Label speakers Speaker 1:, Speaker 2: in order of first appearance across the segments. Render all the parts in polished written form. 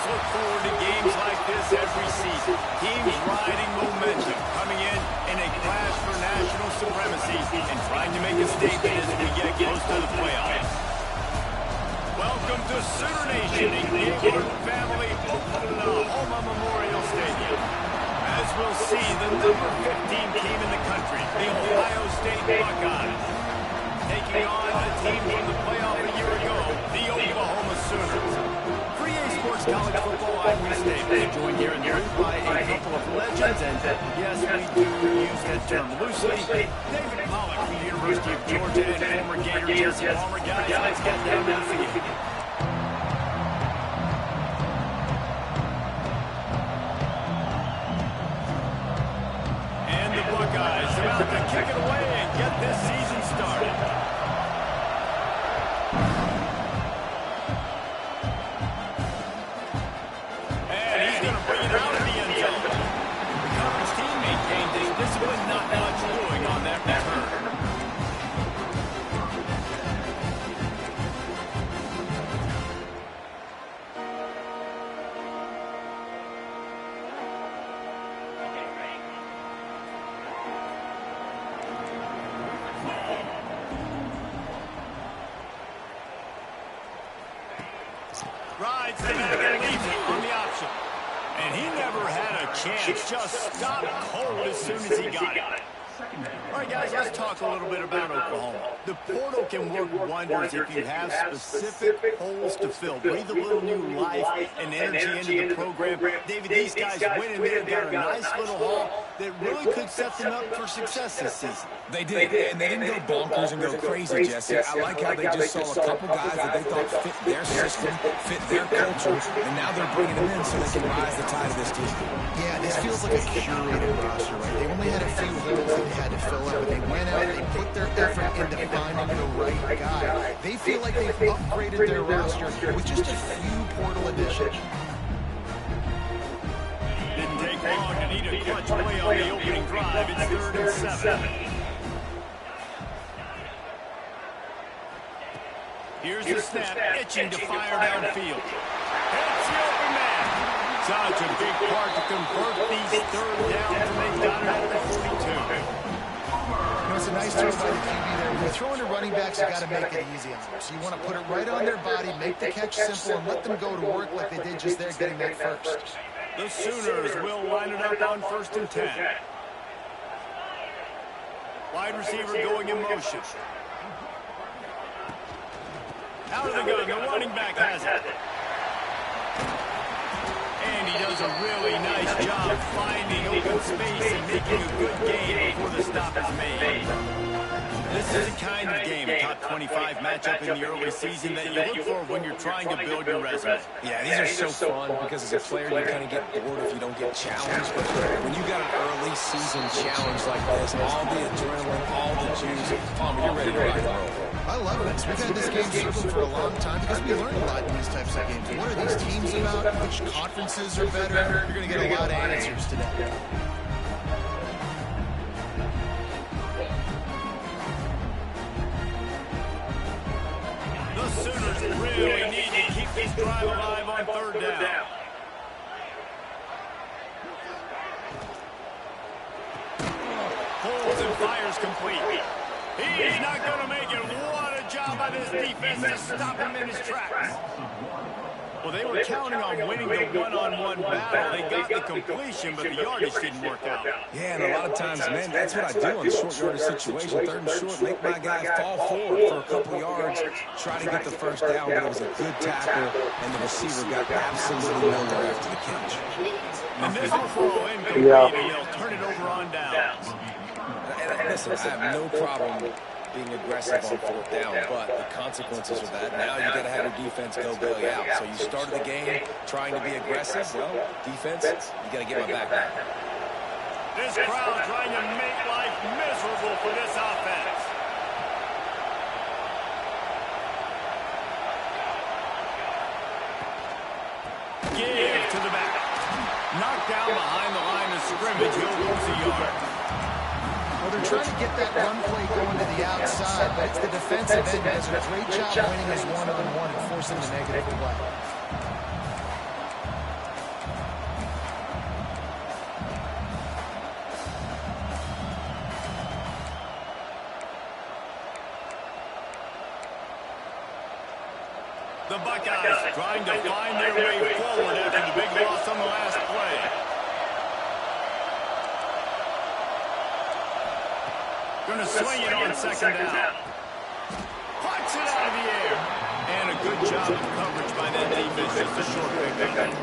Speaker 1: look forward to games like this every season. Teams riding momentum, coming in a clash for national supremacy and trying to make a statement as we get close to the playoffs. Welcome to Sooner Nation in Gaylord Family Oklahoma Memorial Stadium. As we'll see, the number 15 team in the country, the Ohio State Buckeyes, taking on a team from the playoff a year ago, the Oklahoma Sooners. For EA Sports College Football, I'm Reese Davis, joined here in the ring by a couple of legends, and yes, we do use that term loosely. David Pollack from the University of Georgia and former Gator Jesse Palmer. Guys, let's get down to the field. And the Buckeyes about to kick it away and get this season started. And he's going to bring it out of the end zone. The coverage team maintained his discipline, not much doing on that return. Rides the back and leaves it on the option. And he never had a chance. Just stopped cold as soon as he got it. All right, guys, let's talk a little bit about Oklahoma. The portal can work wonders if you have specific holes to fill. Breathe a little new life and energy into the program. David, these guys went in there, got a nice little haul that really could set them up for success this season.
Speaker 2: They did, and they didn't go bonkers and go crazy, Jesse. I like how they just saw a couple guys that they thought fit their system, fit their culture, and now they're bringing them in so they can rise the tide of this team.
Speaker 3: Yeah, this feels like a curated roster, right? They only had a few holes that they had to fill up, but they went out, they put their effort into finding the right guy. They feel like they've upgraded their roster with just a few portal additions.
Speaker 1: Didn't take long to need a clutch play on the opening drive. It's 3rd and 7. Here's the snap, itching to fire downfield. Hits the open man. Such a big part to convert these 3rd downs to make down at the 42.
Speaker 3: It's a nice throw by the QB there. When you're throwing to running backs, you got to make it easy on them. So you want to put it right on their body, make the catch simple, and let them go to work like they did just there, getting that first.
Speaker 1: The Sooners will line it up on 1st and 10. Wide receiver going in motion. Out of the gun, the running back has it. And he does a really nice job finding open space and making a good gain before the stop is made. This is the kind of game, a top 25 matchup in the early season that you look for when you're trying to build your resume.
Speaker 2: Yeah, these are so fun because as a player you kind of get bored if you don't get challenged. But when you got an early season challenge like this, all the adrenaline, all the juice, you're ready to rock and roll.
Speaker 3: I love it. We've had this game circled for a long time because we learn a lot in these types of games. What are these teams about? Which conferences are better? You're going to get a lot of answers today.
Speaker 1: The Sooners really need to keep this drive alive on 3rd down. Pulls and fires complete. He's not going to make it. What a job by this defense to stop him in his tracks. Well, they were counting on winning the one-on-one battle. They got the completion, but the yardage didn't work out.
Speaker 2: Yeah, and a lot of times, man, that's what I do in short yardage situation. 3rd and short, make my guy fall forward for a couple yards, try to get the 1st down, but it was a good tackle, and the receiver got absolutely nowhere after the catch.
Speaker 1: And this will throw incomplete, and they'll turn it over on downs.
Speaker 2: And listen, I have no problem being aggressive on 4th down, but the consequences of that, now you got to have your defense go bail you out. So you started the game trying to be aggressive. Well, defense, you got to get my back now.
Speaker 1: This crowd trying to make life miserable for this offense. Give to the back. Knocked down behind the line of scrimmage. He'll lose a yard.
Speaker 3: Well, they're trying to get that run play going to the outside, but it's the defensive end that does a great job winning his one-on-one and forcing the negative play.
Speaker 1: The Buckeyes trying to find their way forward after the big loss on the last play. Going to swing it on second down. Puts it out of the air. And a good job of coverage by that defense. Just a short pickup.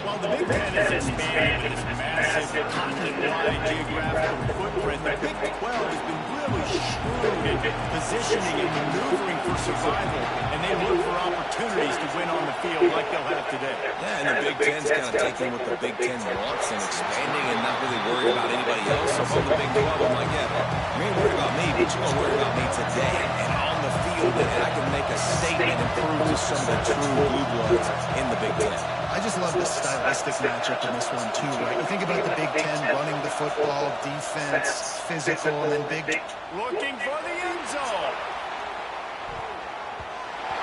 Speaker 1: While the Big Ten has expanded with this massive continent-wide geographical footprint, the Big 12 has been really shrewd in positioning and maneuvering for survival, and they look for opportunities to win on the field like they'll have today.
Speaker 2: Yeah, and the Big Ten's kind of taking what the Big Ten wants and expanding and not really worried about anybody else. So from the Big 12, I'm like, yeah, you ain't worried about me, but you're going to worry about me today and on the field, and I can make a statement and prove to some of the true blue bloods in the Big Ten.
Speaker 3: I just love the stylistic matchup in this one, too, right? You think about the Big Ten running the football, defense, physical, and then big...
Speaker 1: Looking for the end zone.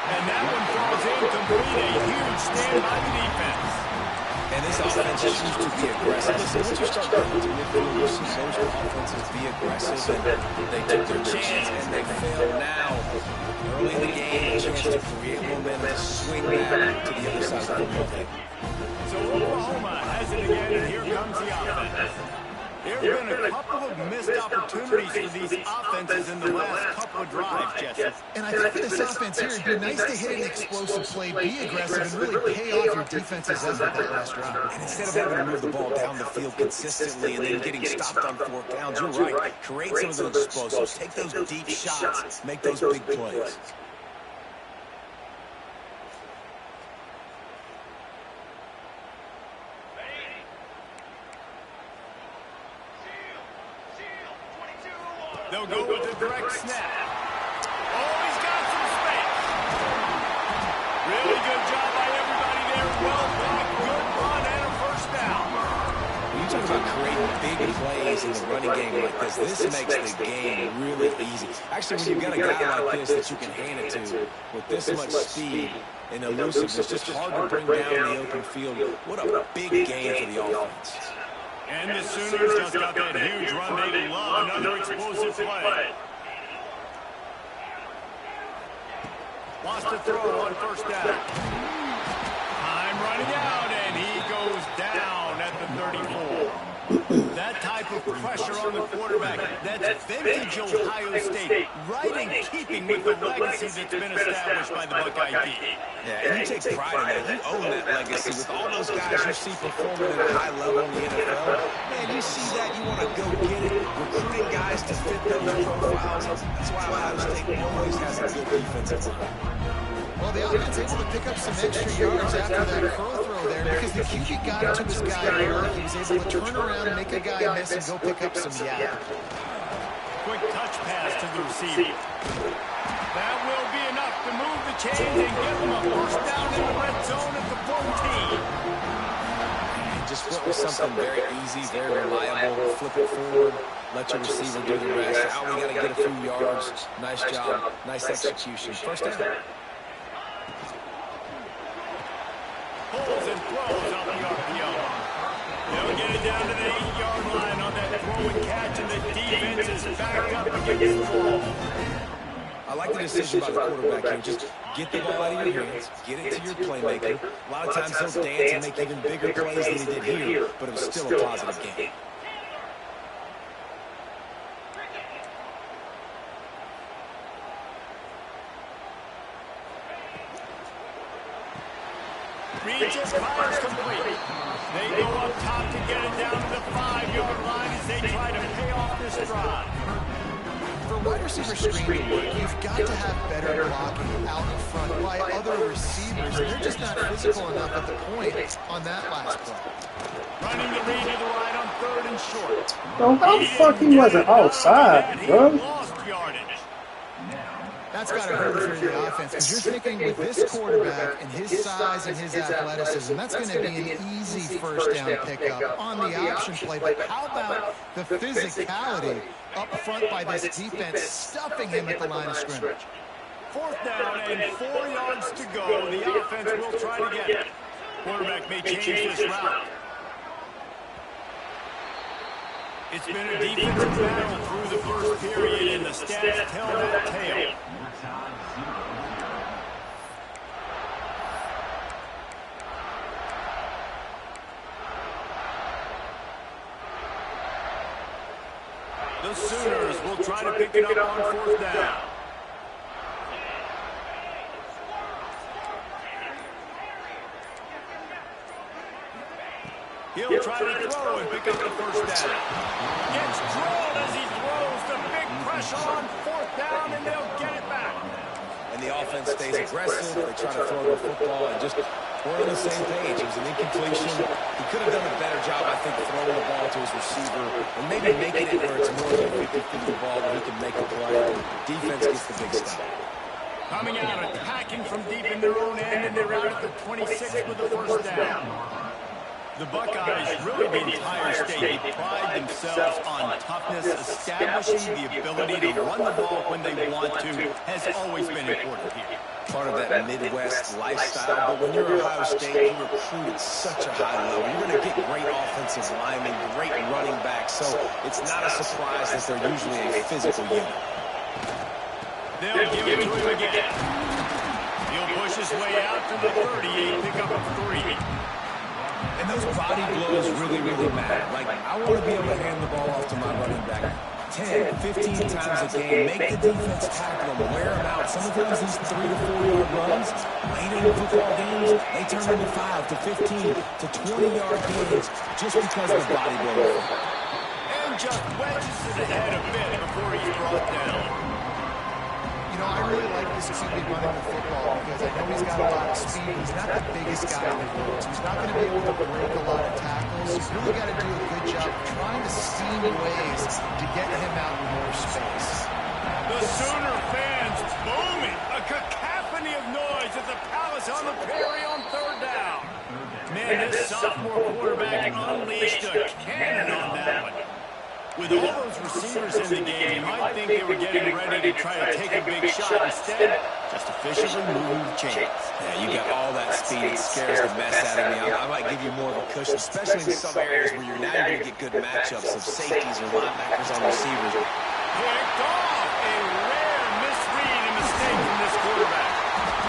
Speaker 1: And that one falls incomplete. A huge stand by the defense.
Speaker 2: And this offense used to be aggressive. Listen, once you start going to midfield, you see those offenses be aggressive, and they took their chance, and they failed now. Early in the game, a chance to create momentum, to swing back to the other side of the field.
Speaker 1: So Oklahoma has it again, and here comes the offense. There have been a couple of missed opportunities for these offenses in the last couple of drives, Jesse.
Speaker 3: And I think for this offense here, it'd be nice to hit an explosive play, be aggressive, and really pay off your defense's effort that last drive.
Speaker 2: And instead of having to move the ball down the field consistently and then getting stopped on fourth downs, you're right. Create some of those explosives. Take those deep shots. Make those big plays.
Speaker 1: They'll go with the direct snap. Oh, he's got some space. Really good job by everybody there. Well blocked, good run, and a first down.
Speaker 2: When you talk about creating big plays in the running game like this makes the game really easy. Actually, when you've got a guy like this that you can hand it to with this much speed and elusiveness, it's just hard to bring down the open field. What a big game for the offense.
Speaker 1: And the Sooners just got that huge run they love. Another explosive play. Wants to throw on first down. Time running out, and he goes down at the 34. That type of pressure on the quarterback, that's vintage Ohio State, right in keeping with the legacy that's been established by the Buckeye D.
Speaker 2: Yeah, and you take pride in that. You own that legacy with all those guys you see performing at a high level in the NFL. Man, you see that, you want to go get it. Recruiting guys to fit those profiles. That's why Ohio State always has a good defensive line.
Speaker 3: Well, the offense able to pick up some extra yards after that curl throw there because the QB got it to this guy early. He was able to turn around and make a guy miss and go pick up some yap.
Speaker 1: Quick touch pass to the receiver. That will be enough to move the chains and get them a first down in the red zone at the 14.
Speaker 2: Just went with something very easy, very reliable. Flip it forward, let your receiver do the rest. Now we got to get a few yards. Nice job, nice execution. First down.
Speaker 1: Pulls and throws off the RPO. They'll get it down to the 8-yard line on that throw and catch, and the defense is back up against the wall.
Speaker 2: I like the decision by the quarterback here. Just get the ball out of your hands, get it to your playmaker. A lot of times he'll dance and make even bigger plays than he did here, but it was still a positive game.
Speaker 1: Reaches, fires complete. They go up top to get it down to the 5-yard line as they try to pay off this drive.
Speaker 3: For wide receiver screen to work, you've got to have better blocking out in front by other receivers. They're just not physical enough at the point on that last play.
Speaker 1: Running the read to the right on 3rd and short.
Speaker 4: Bro, how the fuck he wasn't outside, bro?
Speaker 1: Lost yardage.
Speaker 3: That's got to hurt if you're in the offense, because you're thinking with this quarterback and his size and his athleticism, that's going to be an easy first down pickup on the option play. But how about the physicality up front by this defense, stuffing him at the line of scrimmage?
Speaker 1: 4th down and 4 yards to go. The offense will try to get it. quarterback may change this route. It's been a defensive battle through the first period, and the stats tell that tale. The Sooners will try to pick it up on fourth down. He'll try to throw and pick up the first down. Gets drilled as he throws. The big pressure on fourth down, and they'll get it back.
Speaker 2: And the offense stays aggressive. They try to throw the football and just we're on the same page. It was an incompletion. He could have done a better job, I think, throwing the ball to his receiver and maybe making it where it's more than a 50-50 ball where he can make a play. Defense gets the big stop.
Speaker 1: Coming out, attacking from deep in their own end, and they're out at the 26 with the first down. The Buckeyes, really the entire state, they pride themselves on toughness. Establishing the ability to run the ball when they want to has always been important here.
Speaker 2: Part of that Midwest lifestyle, but when you're Ohio State, you recruit at such a high level. You're going to get great offensive linemen, great running backs, so it's not a surprise that they're usually a physical unit.
Speaker 1: They'll give it to him again. He'll push his way out to the 38, pick up a 3.
Speaker 2: And those body blows really, really matter. Like, I want to be able to hand the ball off to my running back 10, 15 times a game. Make the defense tackle them, wear them out. Sometimes these 3 to 4 yard runs, later in football games, they turn into 5 to 15 to 20 yard gains just because of the body blow.
Speaker 1: And just wedges it ahead a bit before he's brought down.
Speaker 3: You know, I really like this QB running the football because I know he's got a lot of speed. He's not the biggest guy in the world, so he's not going to be able to break a lot of tackles. He's really got to do a good job of trying to scheme ways to get him out in more space.
Speaker 1: The Sooner fans booming. A cacophony of noise at the Palace on the Prairie on third down. Man, this sophomore quarterback unleashed a cannon on that one. With all those receivers in the game, you might think they were getting ready to try to take a big shot. Instead, just efficiently moving the chains.
Speaker 2: Yeah, you got all that speed. It scares the mess out of me. I might give you more of a cushion, especially in some areas where you're now going to get good matchups of safeties or linebackers on receivers.
Speaker 1: Picked off. A rare misread and mistake from this quarterback.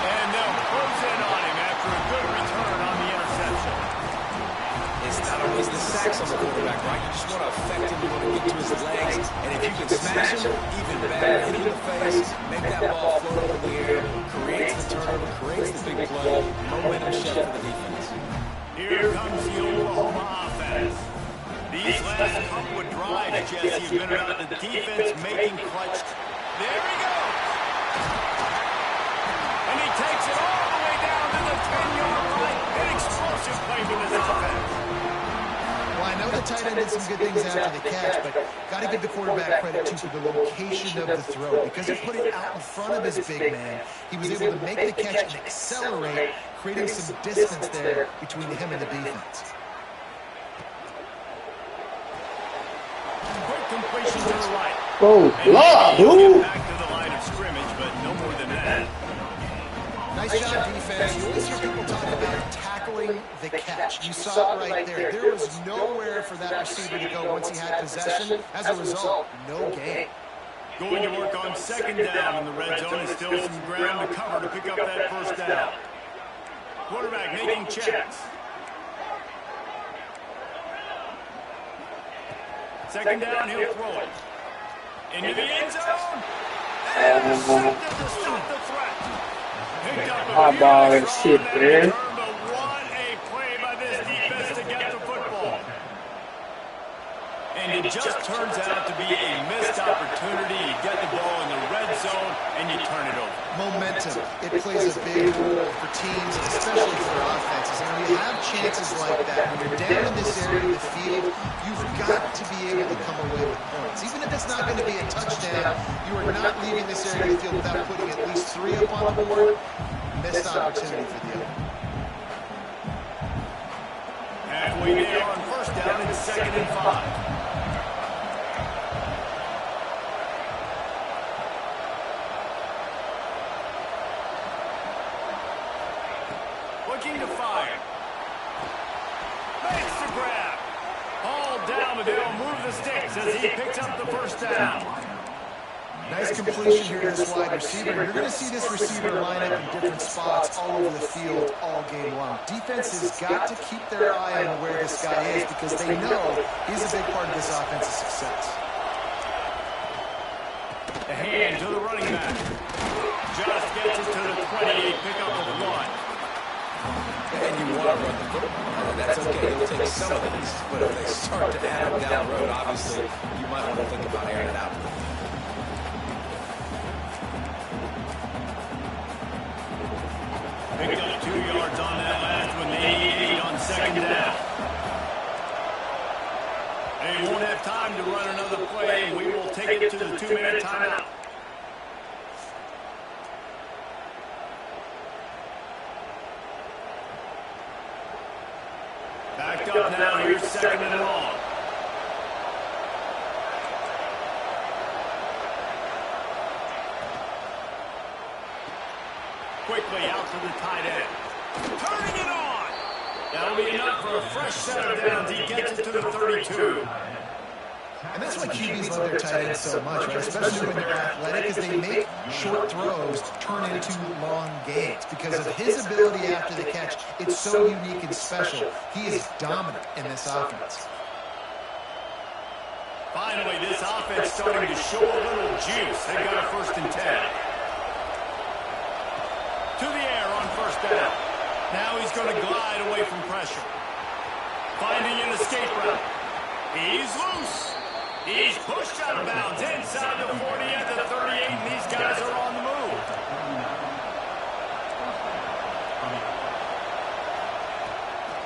Speaker 1: And they'll close in on him after a good return on the interception.
Speaker 2: It's not always the sacks on the quarterback, right? You just want to affect him, you want to get to his legs, and if you can smash him, even better. Hit him in the face, make that ball float up in the air, creates the turnover, creates the big play, momentum shift for the defense.
Speaker 1: Here comes the Oklahoma offense. These last couple of drives, Jesse, have been about the defense making clutch. There he goes. And he takes it all the way down to the 10-yard line. An explosive play for this offense.
Speaker 3: Well, I know the tight end did some good things after the catch, but got to give the quarterback credit, too, for the location of the throw. Because he put it out in front of his big man, he was able to make the catch and accelerate, creating some distance there between him and the defense.
Speaker 1: Quick completion to the right.
Speaker 4: Oh, Lord, dude.
Speaker 1: Back to the line of scrimmage, but no more than that.
Speaker 3: Nice job, defense. You always hear people talk about tackling the catch. You saw it right there. There was nowhere for that receiver to go once he had possession. As a result, no gain.
Speaker 1: Going to work on second down in the red zone. Is still some ground to cover to pick up that first down. Quarterback making checks. Second down, he'll throw it. Into the end zone. And intercepted to stop the threat. Picked up a
Speaker 4: Eyeball shit, man.
Speaker 1: What a play by this defense to get the football. And it just turns out to be a missed opportunity. You get the ball in the red zone, and you turn it over.
Speaker 3: Momentum. It plays a big role for teams, especially for offenses. And when you have chances like that, when you're down in this area of the field, you've got to be able to come away with points. Even if it's not going to be a touchdown, you are not leaving this area of the field without putting at least 3 up on the board. Missed opportunity for the other.
Speaker 1: Halfway there on first down and 2nd and 5. Looking to fire. Makes the grab. All down, but they don't move the sticks as he picks up the first down.
Speaker 3: Nice completion here to this wide receiver. You're going to see this receiver line up in different spots all over the field all game long. Defense has got to keep their eye on where this guy is because they know he's a big part of this offense's success.
Speaker 1: The hand to the running back. Just gets it to the 28, pickup of 1.
Speaker 2: And you want to run the football. That's okay. You'll take some of these. But if they start to add them down the road, obviously, you might want to think about airing it out.
Speaker 1: Picked up 2 yards on that last one. They need 8 on second down. They won't have time to run another play. We will take it to the 2-minute timeout. Backed up now. Here's 2nd and long. Quickly out to the tight end. Turning it on. That'll be enough for a fresh set of downs. He gets it to the 32.
Speaker 3: And that's why QBs love their tight ends so much, right? Especially when they're athletic, is they make short throws turn into long gains. Because of his ability after the catch, it's so unique and special. He is dominant in this offense.
Speaker 1: Finally, this offense starting to show a little juice. They've got a 1st and 10. To the air on 1st down. Now he's going to glide away from pressure. Finding an escape route. He's loose. He's pushed out of bounds inside the 40 at the 38, and these guys are on the move.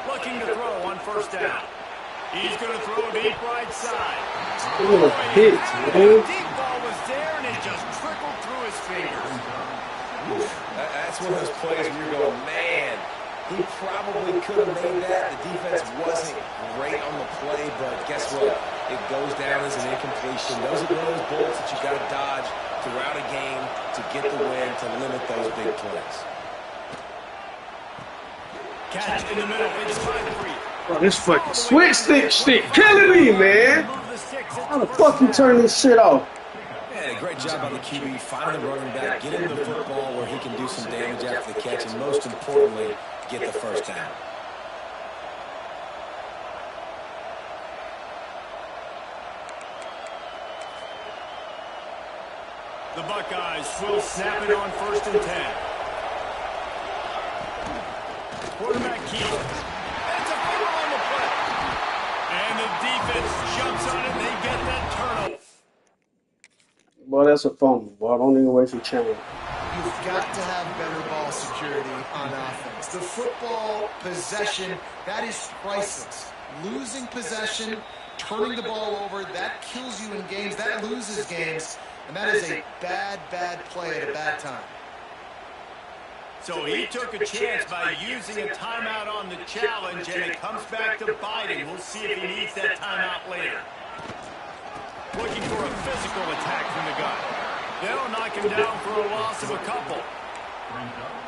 Speaker 1: Looking to throw on 1st down. He's going to throw deep right side.
Speaker 4: Ooh, hit, man.
Speaker 1: Deep ball was there, and it just trickled through his fingers.
Speaker 2: That's one of those plays where you're going, man, he probably could have made that. The defense wasn't great on the play, but guess what? It goes down as an incompletion. Those are one of those bullets that you got to dodge throughout a game to get the win, to limit those big plays.
Speaker 1: Catch in the middle. It's 5-3.
Speaker 4: Oh, this fucking switch stick shit killing me, man. How the fuck you turn this shit off?
Speaker 2: Yeah, great job on the QB, finding the running back, get him the football where he can do some damage after the catch, and most importantly, get the 1st down.
Speaker 1: The Buckeyes will snap it on 1st and 10. Quarterback keeper. It's a fumble on the play. And the defense jumps on it. They get that turnover.
Speaker 4: Boy, that's a fumble. Boy, don't even waste your time.
Speaker 3: You've got to have better ball security on offense. The football possession, that is priceless. Losing possession, turning the ball over, that kills you in games. That loses games. And that is a bad, bad play at a bad time.
Speaker 1: So he took a chance by using a timeout on the challenge, and it comes back to bite him. We'll see if he needs that timeout later. Looking for a physical attack from the gun. They'll knock him down for a loss of a couple.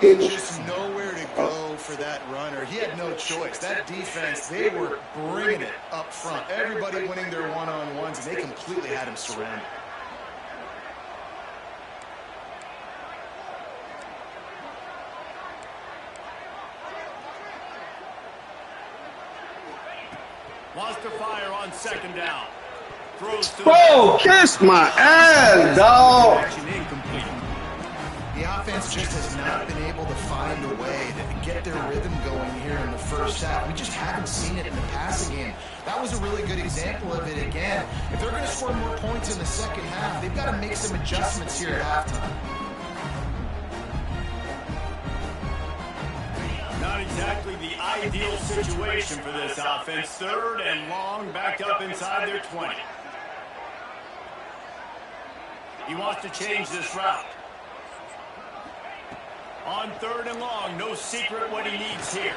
Speaker 3: And just nowhere to go for that runner. He had no choice. That defense, they were bringing it up front. Everybody winning their one-on-ones, and they completely had him surrounded.
Speaker 1: Wants to fire on 2nd down. Throws to
Speaker 4: Bro, kiss my ass, dog.
Speaker 1: Incomplete.
Speaker 3: The offense just has not been able to find a way to get their rhythm going here in the 1st half. We just haven't seen it in the passing game. That was a really good example of it again. If they're going to score more points in the 2nd half, they've got to make some adjustments here at halftime.
Speaker 1: Not exactly the ideal situation for this offense. 3rd and long, backed up inside their 20. He wants to change this route. On 3rd and long, no secret what he needs here.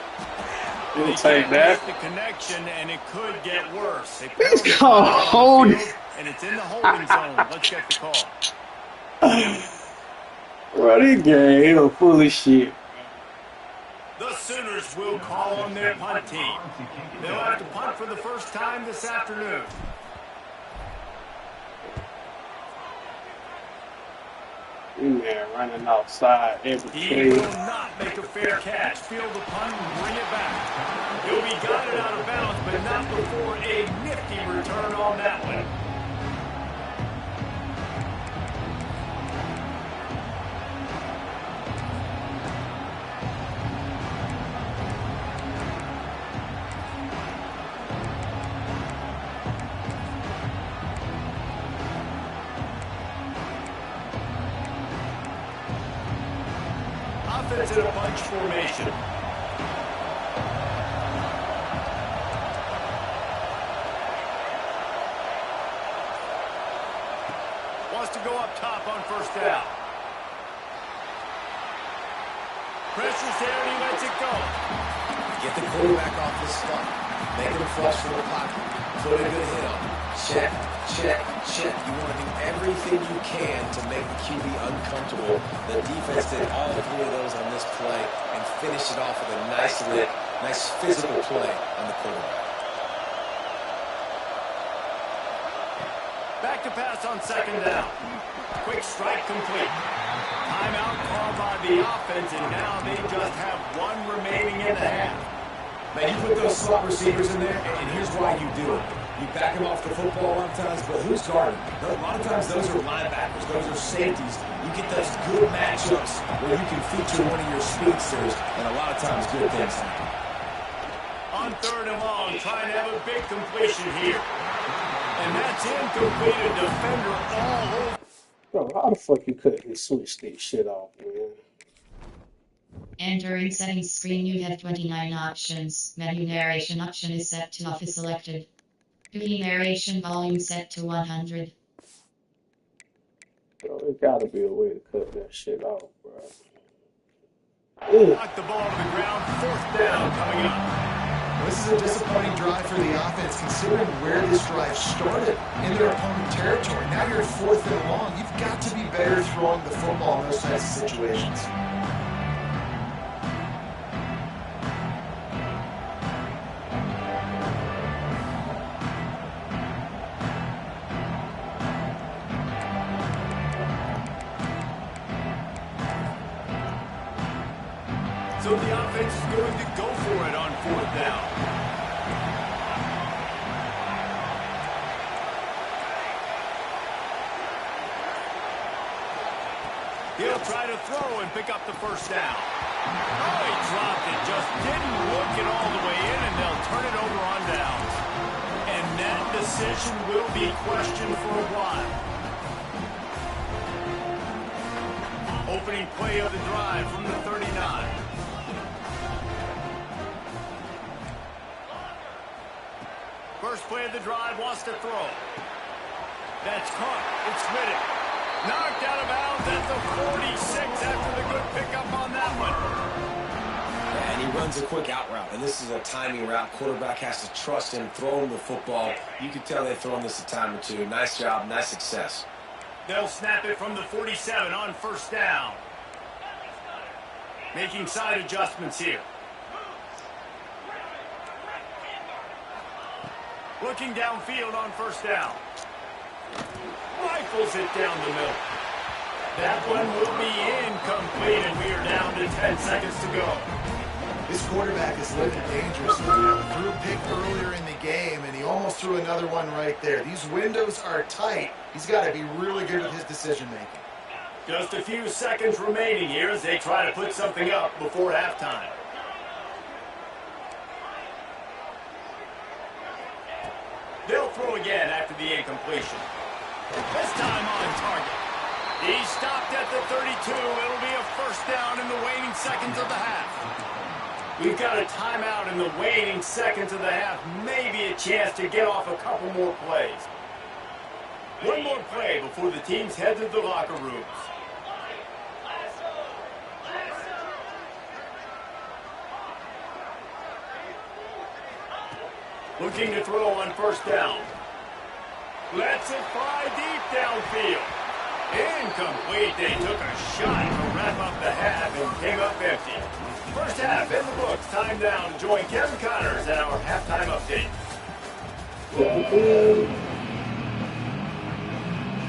Speaker 4: We'll take that.
Speaker 1: The connection, and it could get worse.
Speaker 4: It's called holding.
Speaker 1: And it's in the holding zone. Let's get the call.
Speaker 4: Bro, this game, you know, foolish shit.
Speaker 1: The Sooners Commanders will call on their punt team. They'll have to punt for the first time this afternoon.
Speaker 4: In there, running outside every
Speaker 1: He
Speaker 4: play.
Speaker 1: will not make a fair catch. Field the punt and bring it back. He'll be guided out of bounds, but not before a nifty return on that one. Offense in a bunch formation. Wants to go up top on first down. Pressure's there and he lets it go.
Speaker 2: Get the quarterback off the stuff. Make him flush from the pocket. Put a good hit on him. Check, check, check. You want to do everything you can to make the QB uncomfortable. The defense did all three of those on this play and finished it off with a nice lick, nice physical play on the quarterback.
Speaker 1: Back to pass on second down. Quick strike complete. Timeout called by the offense, and now they just have one remaining in the half.
Speaker 2: Man, you put those slot receivers in there, and here's why you do it. You back them off the football a lot of times, but who's guarding? A lot of times those are linebackers, those are safeties. You get those good matchups where you can feature one of your speedsters, and a lot of times good things happen.
Speaker 1: On third and long, trying to have a big completion here. And that's incomplete. A defender all over.
Speaker 4: Bro, how the fuck you couldn't switch this shit off, man?
Speaker 5: Entering settings screen, you have 29 options. Menu narration option is set to off is selected. Movie narration volume set to 100.
Speaker 4: Bro, there gotta be a way to cut that shit off, bro.
Speaker 1: Knock the ball to the ground. Fourth down coming up.
Speaker 3: This is a disappointing drive for the offense, considering where this drive started in their opponent territory. Now you're at fourth and long. You've got to be better throwing the football in those types of situations.
Speaker 1: So the offense is going to go for it on fourth down. He'll try to throw and pick up the first down. Oh, he dropped it. Just didn't look it all the way in, and they'll turn it over on downs. And that decision will be questioned for a while. Opening play of the drive from the 39. First play of the drive, wants to throw. That's caught. It's Riddick. Knocked out of bounds at the 46 after the good pickup on that one.
Speaker 2: And he runs a quick out route, and this is a timing route. Quarterback has to trust him, throw him the football. You can tell they've thrown this a time or two. Nice job, nice success.
Speaker 1: They'll snap it from the 47 on first down. Making side adjustments here. Looking downfield on first down. Rifles it down the middle. That one will be incomplete, and we are down to 10 seconds to go.
Speaker 3: This quarterback is living dangerously. Threw a pick earlier in the game, and he almost threw another one right there. These windows are tight. He's got to be really good with his decision-making.
Speaker 1: Just a few seconds remaining here as they try to put something up before halftime. They'll throw again after the incompletion. This time on target. He stopped at the 32. It'll be a first down in the waning seconds of the half. We've got a timeout in the waning seconds of the half. Maybe a chance to get off a couple more plays. One more play before the teams head to the locker rooms. Looking to throw on first down. Lets it fly deep downfield. Incomplete. They took a shot to wrap up the half and came up empty. First half in the books. Time down. Join Kevin Connors and our halftime update.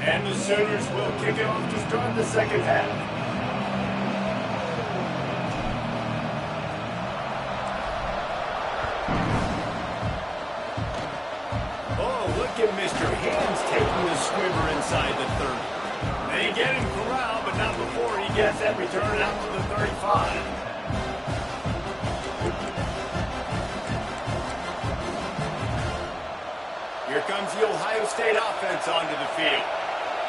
Speaker 1: And the Sooners will kick it off to start the second half. Oh, look at Mr. Haynes taking the swimmer inside the 30. They get him corralled, but not before he gets that return out to the 35. Here comes the Ohio State offense onto the field.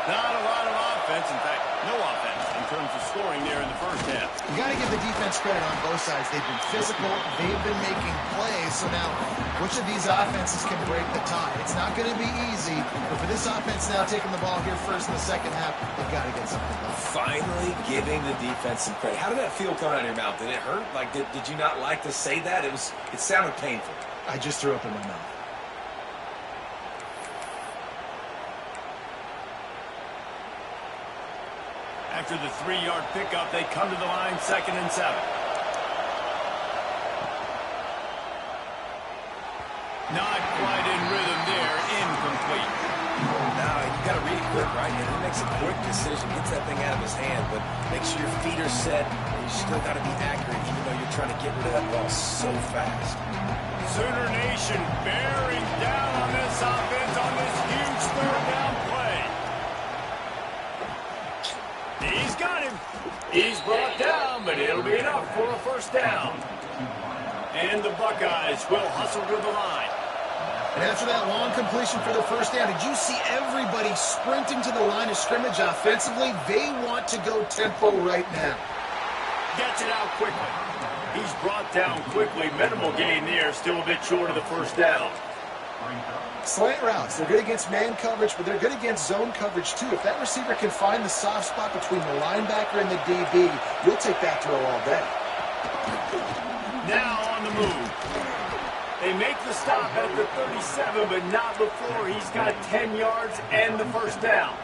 Speaker 1: Not a lot of offense, in fact, no offense in terms of scoring there in the first half.
Speaker 3: You got to give the defense credit on both sides. They've been physical. They've been making plays. So now, which of these offenses can break the tie? It's not going to be easy, but for this offense now taking the ball here first in the second half, they've got to get something done.
Speaker 2: Finally giving the defense some credit. How did that feel coming out of your mouth? Did it hurt? Like, did you not like to say that? It sounded painful.
Speaker 3: I just threw up in my mouth.
Speaker 1: After the 3-yard pickup, they come to the line, 2nd and 7. Not quite in rhythm there, incomplete.
Speaker 2: Now, you got to read it quick, right? And he makes a quick decision, gets that thing out of his hand, but make sure your feet are set, and you still got to be accurate, even though you're trying to get rid of that ball so fast.
Speaker 1: Sooner Nation bearing down on this offense on this huge 3rd down play. He's got him. He's brought down, but it'll be enough for a first down. And the Buckeyes will hustle to the line.
Speaker 3: And after that long completion for the first down, did you see everybody sprinting to the line of scrimmage offensively? They want to go tempo right now.
Speaker 1: Gets it out quickly. He's brought down quickly. Minimal gain there, still a bit short of the first down.
Speaker 3: Slant routes, they're good against man coverage, but they're good against zone coverage too. If that receiver can find the soft spot between the linebacker and the DB, you'll take that throw all day.
Speaker 1: Now on the move. They make the stop at the 37, but not before he's got 10 yards and the first down.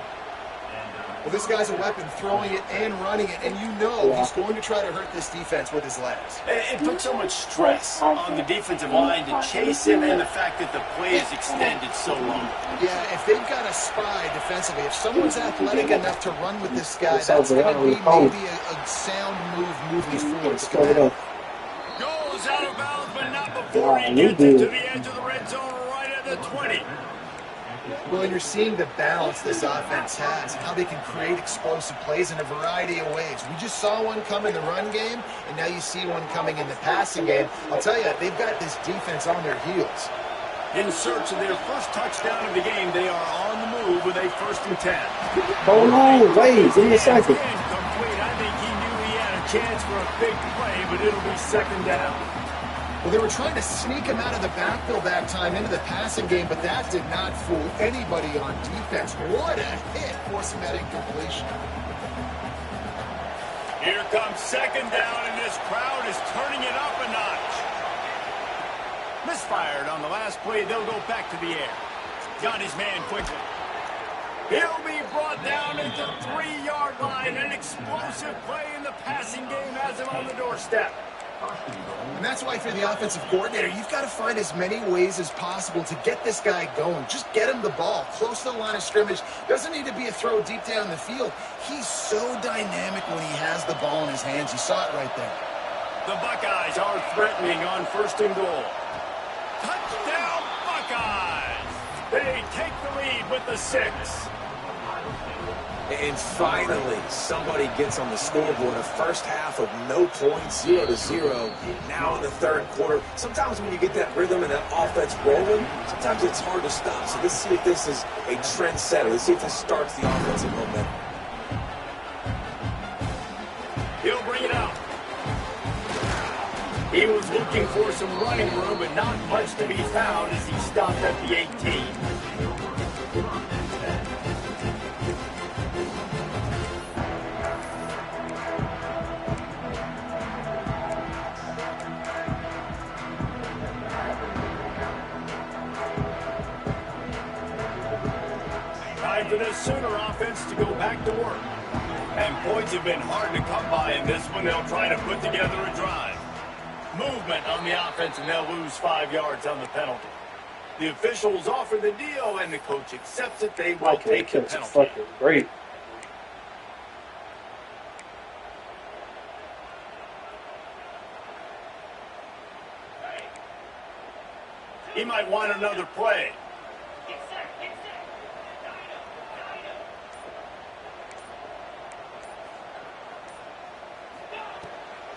Speaker 3: Well, this guy's a weapon, throwing it and running it, and you know he's going to try to hurt this defense with his legs.
Speaker 1: It puts so much stress on the defensive line to chase him, and the fact that the play is extended so long.
Speaker 3: Yeah, if they've got a spy defensively, if someone's athletic enough to run with this guy, that's going to be maybe a sound move moving forward.
Speaker 1: Goes out of bounds, but not before he gets it to the edge of the red zone right at the 20.
Speaker 3: Well, and you're seeing the balance this offense has, how they can create explosive plays in a variety of ways. We just saw one come in the run game, and now you see one coming in the passing game. I'll tell you, they've got this defense on their heels.
Speaker 1: In search of their first touchdown of the game, they are on the move with a 1st and 10.
Speaker 4: Hold on, wait, give me a second.
Speaker 1: Incomplete. I think he knew he had a chance for a big play, but it'll be 2nd down.
Speaker 3: Well, they were trying to sneak him out of the backfield that time into the passing game, but that did not fool anybody on defense. What a hit, forcing that incompletion.
Speaker 1: Here comes 2nd down, and this crowd is turning it up a notch. Misfired on the last play. They'll go back to the air. Got his man quickly. He'll be brought down at the 3-yard line. An explosive play in the passing game has him on the doorstep.
Speaker 3: And that's why for the offensive coordinator, you've got to find as many ways as possible to get this guy going. Just get him the ball close to the line of scrimmage. Doesn't need to be a throw deep down the field. He's so dynamic when he has the ball in his hands. You saw it right there.
Speaker 1: The Buckeyes are threatening on 1st and goal. Touchdown, Buckeyes! They take the lead with the 6.
Speaker 2: And finally, somebody gets on the scoreboard. A first half of no points, 0-0. Now in the 3rd quarter, sometimes when you get that rhythm and that offense rolling, sometimes it's hard to stop. So let's see if this is a trend setter. Let's see if this starts the offensive momentum.
Speaker 1: He'll bring it out. He was looking for some running room, but not much to be found as he stopped at the 18. Time for this Sooner offense to go back to work. And points have been hard to come by in this one. They'll try to put together a drive. movement on the offense, and they'll lose 5 yards on the penalty. The officials offer the deal, and the coach accepts it. They will take the penalty.
Speaker 4: Fucking great.
Speaker 1: He might want another play.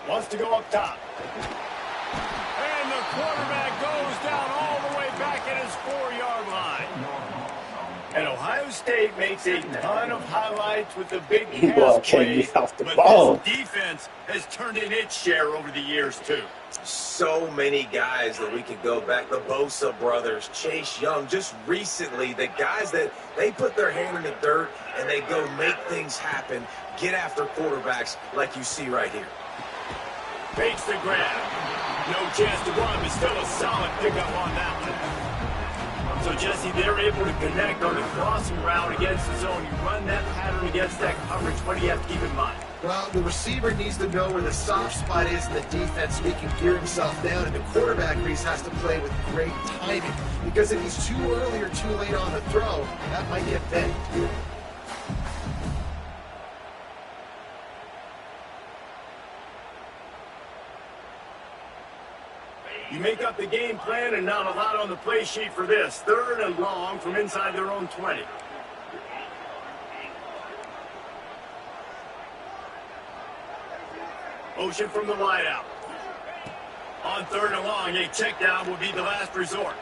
Speaker 1: Wants to go up top. And the quarterback goes down all the way back at his 4-yard line. And Ohio State makes a ton of highlights with the big pass plays, but this defense has turned in its share over the years, too.
Speaker 2: So many guys that we could go back. The Bosa brothers, Chase Young, just recently, the guys that they put their hand in the dirt and they go make things happen, get after quarterbacks like you see right here.
Speaker 1: Fakes the grab. No chance to run, but still a solid pickup on that one. So, Jesse, they're able to connect on the crossing route against the zone. You run that pattern against that coverage. What do you have to keep in mind?
Speaker 3: Well, the receiver needs to know where the soft spot is in the defense so he can gear himself down, and the quarterback, Reese, has to play with great timing, because if he's too early or too late on the throw, that might get bent.
Speaker 1: You make up the game plan and not a lot on the play sheet for this. 3rd and long from inside their own 20. Motion from the wideout. On 3rd and long, a check down will be the last resort.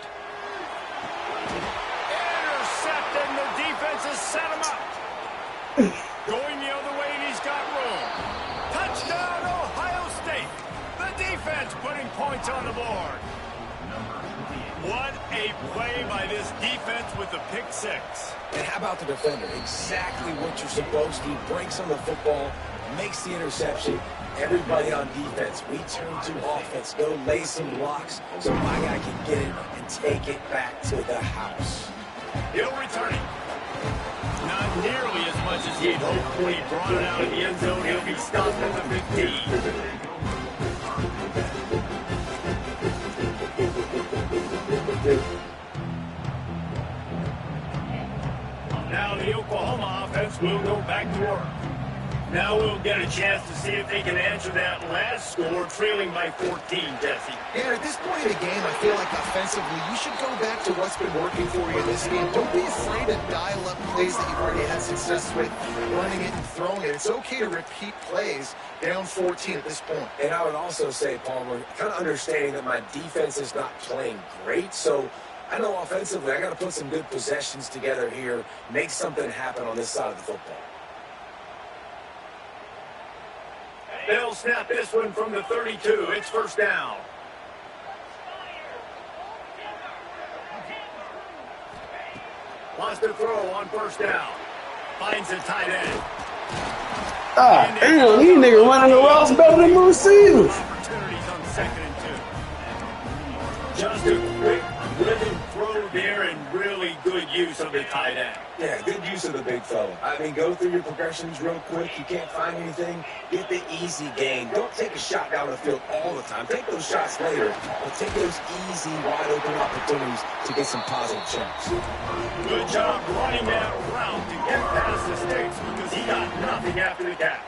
Speaker 1: Intercepted, and the defense has set him up. Going the other way, and he's got room. Touchdown, Ohio State. The defense putting points on the board. What a play by this defense with the pick 6.
Speaker 2: And how about the defender? Exactly what you're supposed to. Breaks on the football, makes the interception. Everybody on defense, we turn to offense. Go lay some blocks so my guy can get it and take it back to the house.
Speaker 1: Hill returning. Not nearly as much as he'd hoped when he brought it out of the end zone. He'll be stopped at the 15. Now the Oklahoma offense will go back to work. Now we'll get a chance to see if they can answer that last score, trailing by 14, Jesse.
Speaker 3: Yeah, at this point in the game, I feel like offensively, you should go back to what's been working for you in this game. Don't be afraid to dial up plays that you've already had success with, running it and throwing it. It's okay to repeat plays down 14 at this point.
Speaker 2: And I would also say, Palmer, kind of understanding that my defense is not playing great, so I know offensively I got to put some good possessions together here, make something happen on this side of the football.
Speaker 1: They'll snap this one from the 32. It's 1st down. Wants to throw on 1st down. Finds a tight end.
Speaker 4: Ah, damn, these niggas running the routes better than the receivers.
Speaker 1: Opportunities on 2nd and 2. Just a quick rhythm throw there and really good use of the tight end.
Speaker 2: Yeah, good use of the big fella. I mean, go through your progressions real quick. You can't find anything, get the easy gain. Don't take a shot down the field all the time. Take those shots later, but take those easy, wide-open opportunities to get some positive checks.
Speaker 1: Good job running that route to get past the sticks because he got nothing after the catch.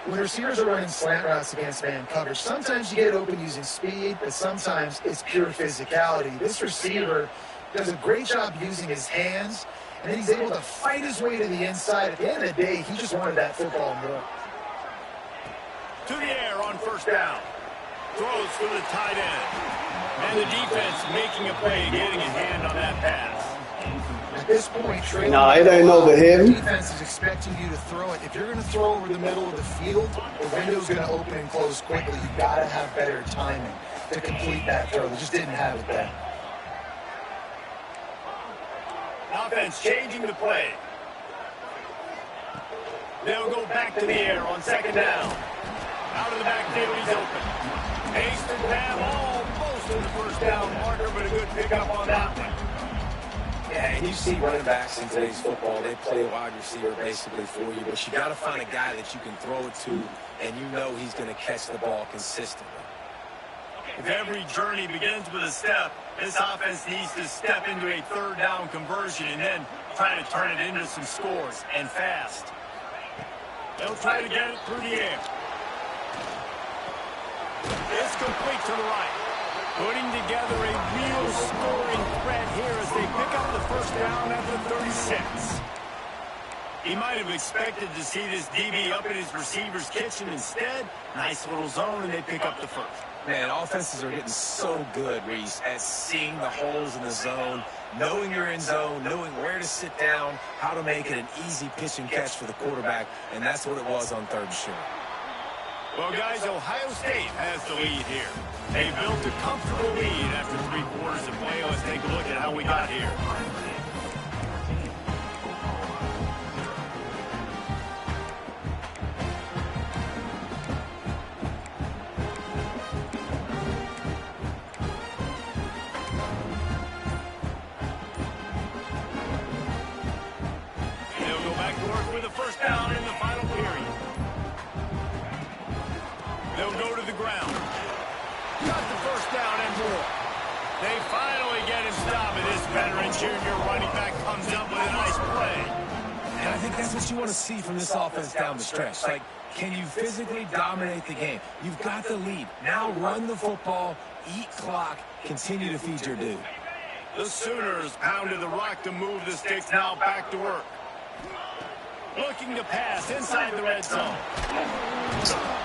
Speaker 3: When receivers are running slant routes against man coverage, sometimes you get open using speed, but sometimes it's pure physicality. This receiver does a great job using his hands, and then he's able to fight his way to the inside. At the end of the day, he just wanted that football more.
Speaker 1: To the air on 1st down. Throws to the tight end. And the defense making a play, getting a hand on that pass.
Speaker 3: At this point, Trey,
Speaker 4: it ain't over heavy.
Speaker 3: The defense is expecting you to throw it. If you're going to throw over the middle of the field, the window's going to open and close quickly. You've got to have better timing to complete that throw. They just didn't have it then.
Speaker 1: Offense changing the play. They'll go back to the air on 2nd down. Out of the backfield, he's open. Ace to grab almost to the 1st down marker, but a good pickup on that one.
Speaker 2: Yeah, and you see running backs in today's football, they play a wide receiver basically for you, but you got to find a guy that you can throw it to, and you know he's going to catch the ball consistently.
Speaker 1: If every journey begins with a step, this offense needs to step into a third down conversion and then try to turn it into some scores, and fast. They'll try to get it through the air. It's complete to the right. Putting together a real scoring threat here as they pick up the first down at the 36. He might have expected to see this DB up in his receiver's kitchen. Instead, nice little zone, and they pick up the first.
Speaker 2: Man, offenses are getting so good, Reese, at seeing the holes in the zone, knowing your end zone, knowing where to sit down, how to make it an easy pitch and catch for the quarterback, and that's what it was on third and short.
Speaker 1: Well, guys, Ohio State has the lead here. They built a comfortable lead after 3 quarters of play. Let's take a look at how we got here. First down in the final period. They'll go to the ground. Got the first down and more. They finally get him stopped, and this veteran junior running back comes up with a nice play.
Speaker 2: And I think that's what you want to see from this offense down the stretch. Like, can you physically dominate the game? You've got the lead. Now run the football, eat clock, continue to feed your dude.
Speaker 1: The Sooners pounded the rock to move the sticks, now back to work. Looking to pass inside the red zone.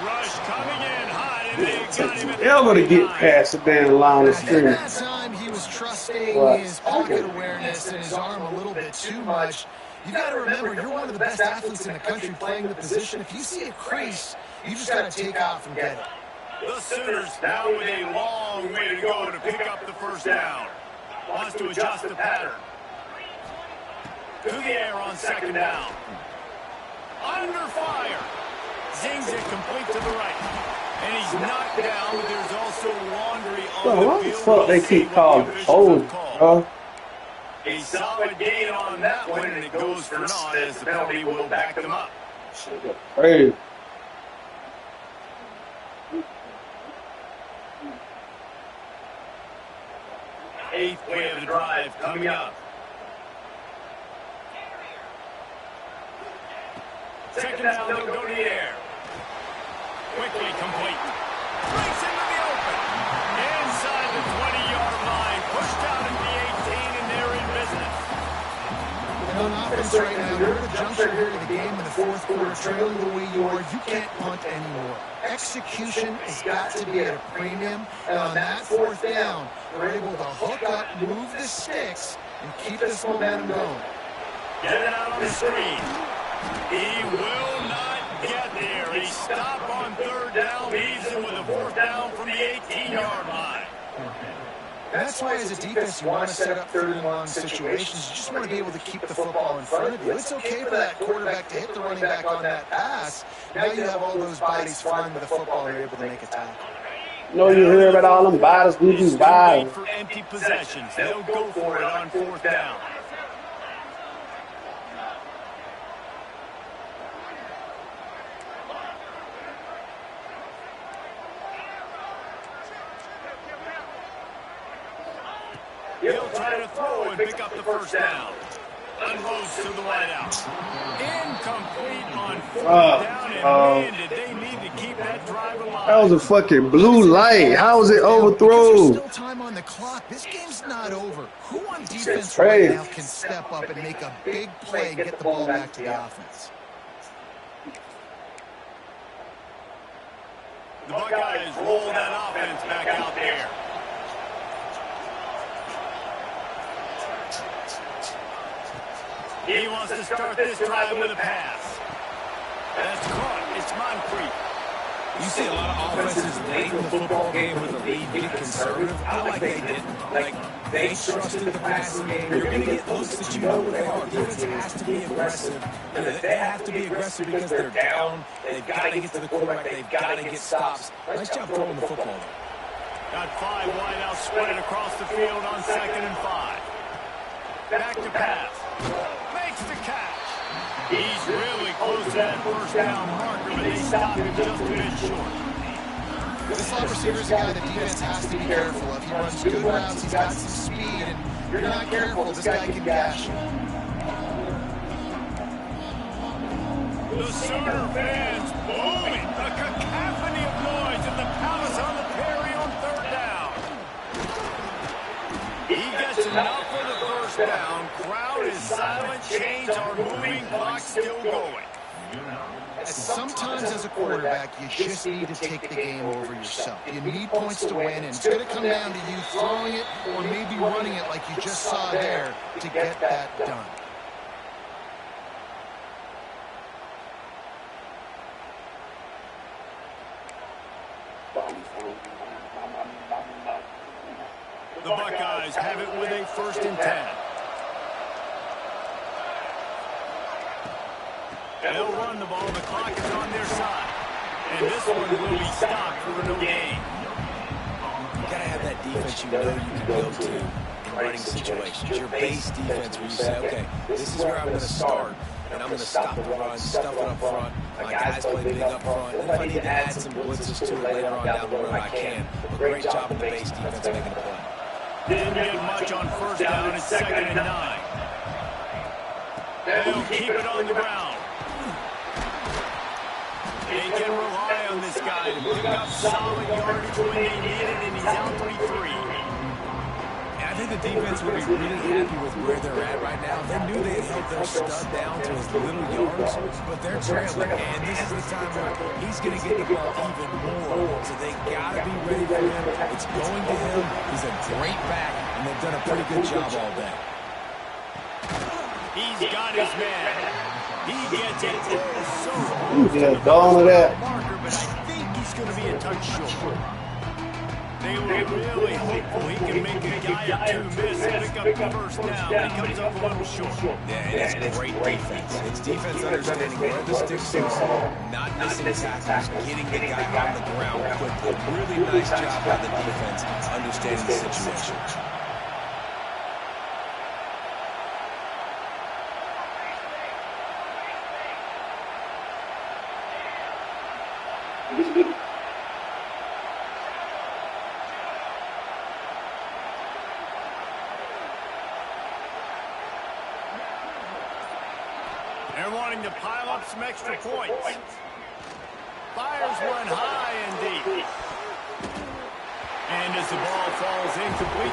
Speaker 1: Rush coming in hot, and they got him at the
Speaker 4: ever to get past the damn line of
Speaker 3: At
Speaker 4: scrimmage.
Speaker 3: that time, he was trusting his pocket awareness and his arm a little bit too much. You got to remember, you're one of the best athletes in the country playing the position. If you see a crease, you just got to take off and get it.
Speaker 1: The Sooners now with a long way to go to pick up the first down. Wants to adjust the pattern. To the air on second down. Under fire. Zings it complete to the right. And he's knocked down, but there's also laundry on
Speaker 4: Bro,
Speaker 1: the
Speaker 4: what the
Speaker 1: field.
Speaker 4: fuck they keep calling hold, bro?
Speaker 1: A solid gain on that one, and it goes for naught as the penalty will back them up.
Speaker 4: Crazy.
Speaker 1: Eighth play of the drive coming up. Second down, they'll go to the air. Quickly complete. Breaks into the open. Inside the 20-yard line. Pushed out at the 18, and they're in business.
Speaker 3: And on offense right now, you're at a juncture here to the game in the fourth quarter, trailing the way you are. You can't punt anymore. Execution has got to be at a premium. And on that fourth down, they're able to hook up, move the sticks, and keep this momentum going.
Speaker 1: Get it out on the screen. He will not get there. A stop on third down leaves him with a fourth down from the 18-yard line.
Speaker 3: That's why, as a defense, you want to set up third and long situations. You just want to be able to keep the football in front of you. It's okay for that quarterback to hit the running back on that pass. Now you have all those bodies flying with the football and you're able to make a tackle.
Speaker 4: No, you hear about all them bodies, we do bodies.
Speaker 1: For empty possessions. They'll go for it on fourth down. He'll try to throw and pick up the first down. Unloads to the wideout. Incomplete on fourth down, and man, did they need to keep that drive alive.
Speaker 4: That was a fucking blue light. How was it overthrown?
Speaker 3: There's still time on the clock. This game's not over. Who on defense right now can step up and make a big play and get the ball back to the offense?
Speaker 1: The Buckeyes roll that offense back out there. He wants to start this drive with a pass. That's caught. It's Moncrief.
Speaker 2: You see a lot of offenses late in the football game with a lead get conservative. I like they did. Like, they trusted the passing game. You're going to get looks that you know what they are. Defense has to be aggressive. And they have to be aggressive because they're down. They've got to get to the quarterback. They've got to get stops. Nice job throwing the football there.
Speaker 1: Got 5 wide out, spread it across the field on 2nd and 5. Back to pass. Makes the catch. He's really close to that first down marker, but they stopped him just a bit short.
Speaker 3: This slot receiver is a guy the defense has to be careful of. He runs good routes, he's got some speed, and if you're not careful, this guy can gash you.
Speaker 1: The Sooner fans booming. A cacophony of noise in the Palace on the Perry on 3rd down. He gets enough for the 1st down. Crowd is silent. Chains are moving. Clock still going.
Speaker 3: Sometimes as a quarterback, you just need to take the game over yourself. You need points to win, and it's going to come down to you throwing it or maybe running it like you just saw there to get that done.
Speaker 1: The Buckeyes have it with a 1st and 10. They'll run the ball. The clock is on their side. And this one will be stopped for no gain.
Speaker 2: You got to have that defense you know you can go to in running situations. Your base defense where you say, okay, this is where I'm going to start, and I'm going to stop the run, stuff it up front. My guys play big up front. And if I need to add some blitzes to it later on down the road, I can. But great job of the base defense making a play.
Speaker 1: Didn't get much on 1st down. It's 2nd and 9. They'll keep it on the ground. They can rely on this guy to pick up solid yardage when they need it, and he's out 3-3.
Speaker 2: I think the defense would be really happy with where they're at right now. They knew they had held their stud down to his little yards, but they're trailing, and this is the time where he's going to get the ball even more, so they got to be ready for him. It's going to him. He's a great back, and they've done a pretty good job all day.
Speaker 1: He's got his man. He gets it. So
Speaker 4: Yeah, all of that.
Speaker 1: marker, but I think he's going to be a touch short. They were really hopeful he can make a guy or two miss and pick up the 1st down. He comes up a little short.
Speaker 2: Yeah, and it's great defense. It's defense understanding where the sticks are, not missing tackles, getting the guy on the ground quickly. Really nice job by the defense understanding the situation.
Speaker 1: They're wanting to pile up some extra points. Fires one high and deep. And as the ball falls incomplete,